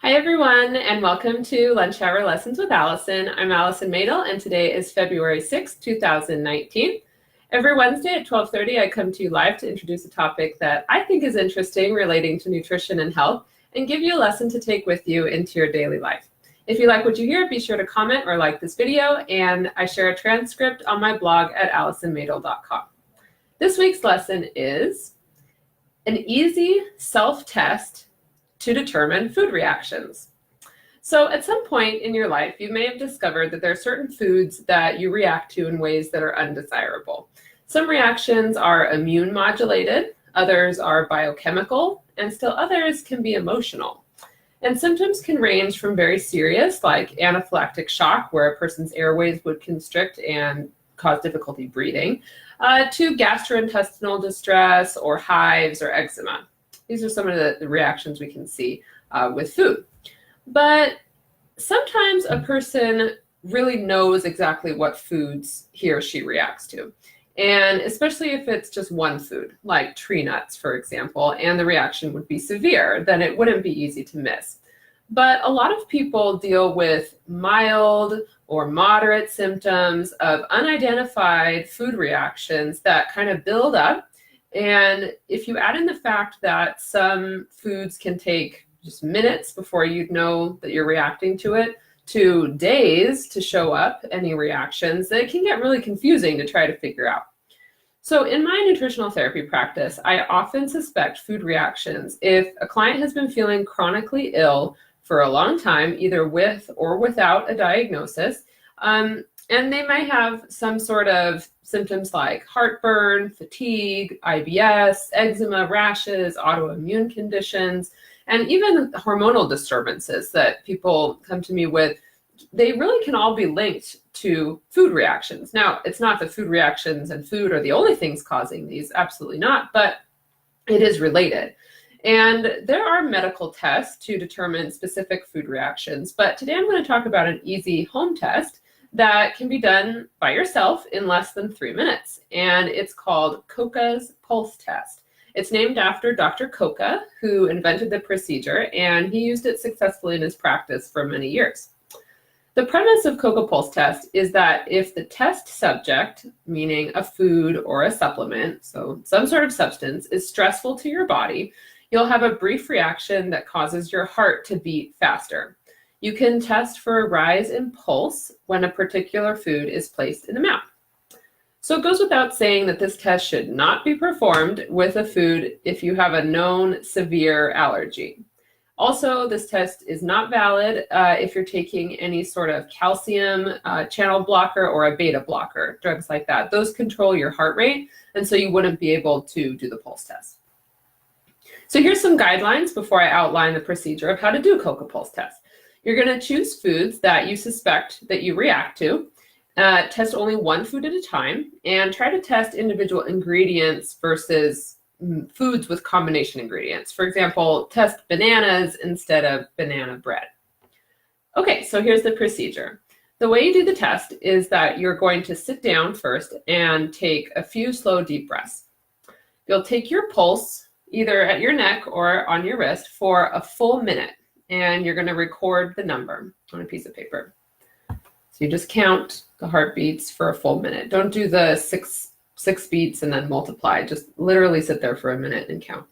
Hi everyone, and welcome to Lunch Hour Lessons with Allison. I'm Allison Mädl, and today is February 6, 2019. Every Wednesday at 12:30, I come to you live to introduce a topic that I think is interesting relating to nutrition and health, and give you a lesson to take with you into your daily life. If you like what you hear, be sure to comment or like this video, and I share a transcript on my blog at allisonmadel.com. This week's lesson is an easy self-test to determine food reactions. So at some point in your life, you may have discovered that there are certain foods that you react to in ways that are undesirable. Some reactions are immune modulated, others are biochemical, and still others can be emotional. And symptoms can range from very serious, like anaphylactic shock, where a person's airways would constrict and cause difficulty breathing, to gastrointestinal distress or hives or eczema. These are some of the reactions we can see with food. But sometimes a person really knows exactly what foods he or she reacts to. And especially if it's just one food, like tree nuts, for example, and the reaction would be severe, then it wouldn't be easy to miss. But a lot of people deal with mild or moderate symptoms of unidentified food reactions that kind of build up. And if you add in the fact that some foods can take just minutes before you'd know that you're reacting to it, to days to show up any reactions, then it can get really confusing to try to figure out. So in my nutritional therapy practice, I often suspect food reactions if a client has been feeling chronically ill for a long time, either with or without a diagnosis, and they might have some sort of symptoms like heartburn, fatigue, IBS, eczema, rashes, autoimmune conditions, and even hormonal disturbances that people come to me with. They really can all be linked to food reactions. Now, it's not that food reactions and food are the only things causing these, absolutely not, but it is related. And there are medical tests to determine specific food reactions, but today I'm going to talk about an easy home test that can be done by yourself in less than 3 minutes. And it's called Kocha's pulse test. It's named after Dr. Kocha, who invented the procedure, and he used it successfully in his practice for many years. The premise of Kocha pulse test is that if the test subject, meaning a food or a supplement, so some sort of substance, is stressful to your body, you'll have a brief reaction that causes your heart to beat faster. You can test for a rise in pulse when a particular food is placed in the mouth. So it goes without saying that this test should not be performed with a food if you have a known severe allergy. Also, this test is not valid if you're taking any sort of calcium channel blocker or a beta blocker, drugs like that. Those control your heart rate, and so you wouldn't be able to do the pulse test. So here's some guidelines before I outline the procedure of how to do Kocha pulse test. You're going to choose foods that you suspect that you react to, test only one food at a time, and try to test individual ingredients versus foods with combination ingredients. For example, test bananas instead of banana bread. Okay, so here's the procedure. The way you do the test is that you're going to sit down first and take a few slow, deep breaths. You'll take your pulse either at your neck or on your wrist for a full minute, and you're going to record the number on a piece of paper. So you just count the heartbeats for a full minute. Don't do the six beats and then multiply. Just literally sit there for a minute and count.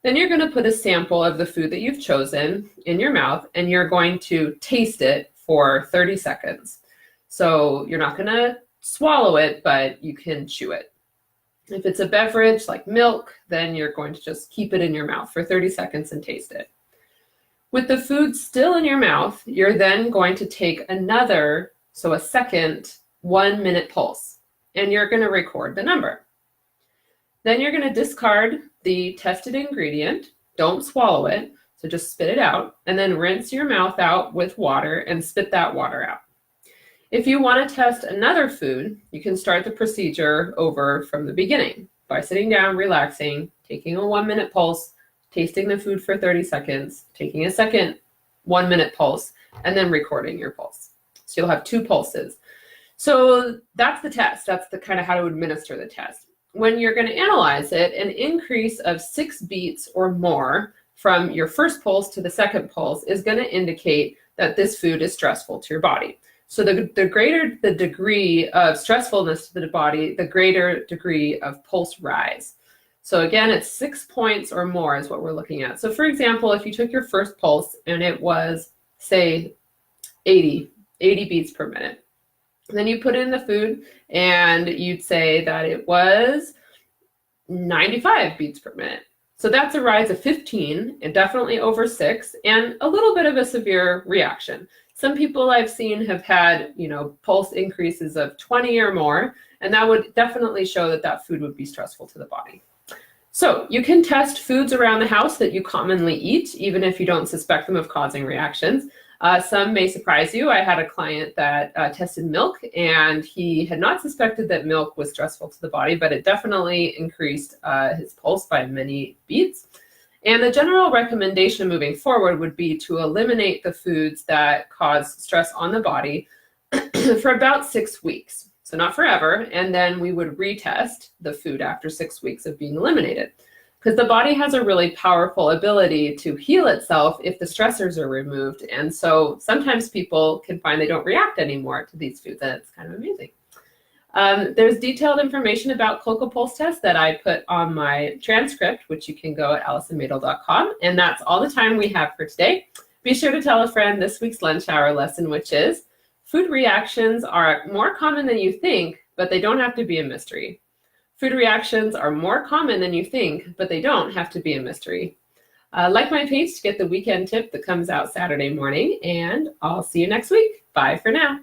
Then you're going to put a sample of the food that you've chosen in your mouth, and you're going to taste it for 30 seconds. So you're not going to swallow it, but you can chew it. If it's a beverage like milk, then you're going to just keep it in your mouth for 30 seconds and taste it. With the food still in your mouth, you're then going to take a second 1 minute pulse, and you're going to record the number. Then you're going to discard the tested ingredient. Don't swallow it, so just spit it out, and then rinse your mouth out with water and spit that water out. If you want to test another food, you can start the procedure over from the beginning by sitting down, relaxing, taking a 1 minute pulse, tasting the food for 30 seconds, taking a second 1 minute pulse, and then recording your pulse. So you'll have 2 pulses. So that's the test. That's the kind of how to administer the test. When you're going to analyze it, an increase of 6 beats or more from your first pulse to the second pulse is going to indicate that this food is stressful to your body. So the greater the degree of stressfulness to the body, the greater degree of pulse rise. So again, it's 6 points or more is what we're looking at. So for example, if you took your first pulse and it was, say, 80 beats per minute, then you put in the food and you'd say that it was 95 beats per minute. So that's a rise of 15, and definitely over 6, and a little bit of a severe reaction. Some people I've seen have had, pulse increases of 20 or more, and that would definitely show that that food would be stressful to the body. So you can test foods around the house that you commonly eat, even if you don't suspect them of causing reactions. Some may surprise you. I had a client that tested milk, and he had not suspected that milk was stressful to the body, but it definitely increased his pulse by many beats. And the general recommendation moving forward would be to eliminate the foods that cause stress on the body for about 6 weeks. So not forever, and then we would retest the food after 6 weeks of being eliminated. Because the body has a really powerful ability to heal itself if the stressors are removed. And so sometimes people can find they don't react anymore to these foods, and it's kind of amazing. There's detailed information about Clocal Pulse test that I put on my transcript, which you can go at AllisonMädl.com. And that's all the time we have for today. Be sure to tell a friend this week's lunch hour lesson, which is food reactions are more common than you think, but they don't have to be a mystery. Food reactions are more common than you think, but they don't have to be a mystery. Like my page to get the weekend tip that comes out Saturday morning, and I'll see you next week. Bye for now.